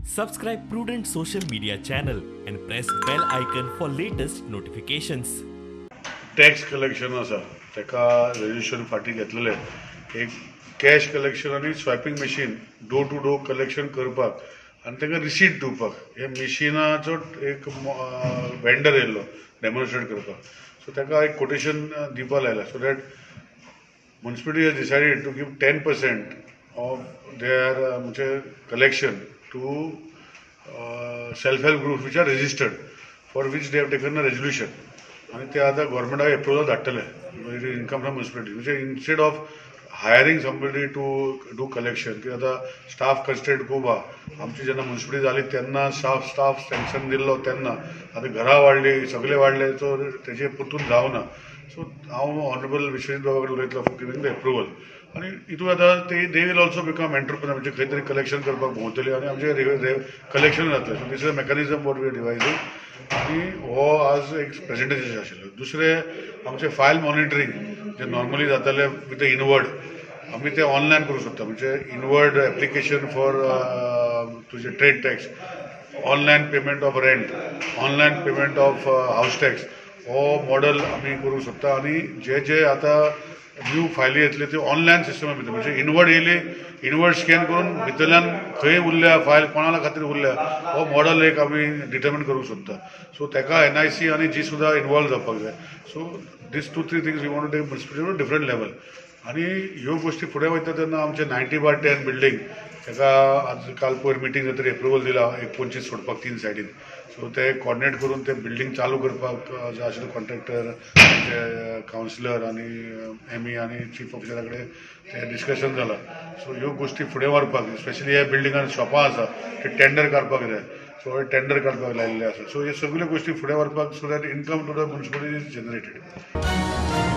Subscribe Prudent social media channel and press bell icon for latest notifications. Tax collection आसा तेका registration फाटी घेतलेले एक कॅश कलेक्शन आनी swiping machine door to door collection करपाक आनी ताका रिसीट दिवपाक हे मशिनाचो एक वेंडर येयल्लो डेमॉन्स्ट्रेट करपाक. सो ताका एक कोटेशन दिवपा लायला so that municipality has decided to give 10% of their collection to self-help groups which are registered, for which they have taken a resolution. And they are the government approval dhattale income from municipality, which instead of hiring somebody to do collection की आता staff constraint खूप आमची जेन्ना municipality जाली तेन्ना staff sanction दिल्लो तेन्ना आता घरां वाडली सगळे वाडले सो तेजे परतून जावना. सो हांव ऑनरेबल विश्वजीत बाबा कडेन उलयतलो फॉर गिविंग द एप्रुवल आनी हितून आतां they will also become entrepreneur म्हणजे खंय तरी कलेक्शन करपाक भोंवतली आनी आमचे कलेक्शन जातलें. So this is a mechanism what we are devising आनी हो आज एक प्रेजेंटेशन आशिल्लो. दुसरें आमचें फायल मॉनिटरींग जे नॉर्मली जातालें विथ द इनवर्ड आमी ते ऑनलायन करूंक सोदता. म्हणजे इनवर्ड एप्लिकेशन फॉर तुजे trade tax, online payment of rent, online payment of house tax हो मॉडल आमी करूंक सोदता. आनी जे आतां न्यू फायली येतल्यो त्यो ऑनलायन सिस्टमा भितर म्हणजे इनवर्ड येयली इनवर्ड स्कॅन करून भितरल्यान खंय उरल्या फायल कोणा खातीर उरल्या हो मॉडल एक आमी डिटर्मिन करूंक सोदता. सो ताका NIC आनी जी सुद्दां इनवॉल्व जावपाक जाय. So these 2-3 things we want to take municipality different level. आनी ह्यो गोश्टी फुडें वयता तेन्ना आमचे 90/10 बिल्डींग ताका आज काल पयर मिटींग जातकीर एप्रुवल दिला 25 सोडपाक 3 सायडीन. सो ते कॉर्डिनेट करून ते बिल्डींग चालू करपाक जे आशिल्ले कॉन्ट्रॅक्टर जे कावन्सिलर आनी ME आनी चीफ ऑफिसरा कडेन ते डिस्कशन जाला. सो ह्यो गोश्टी फुडें व्हरपाक स्पेशली ह्या बिल्डिंगान शॉपां आसा ते टेंडर काडपाक जाय. सो टेंडर काडपाक लायिल्ले आसा. सो ह्यो सगळ्यो गोश्टी फुडें व्हरपाक so that income to the municipality is generated.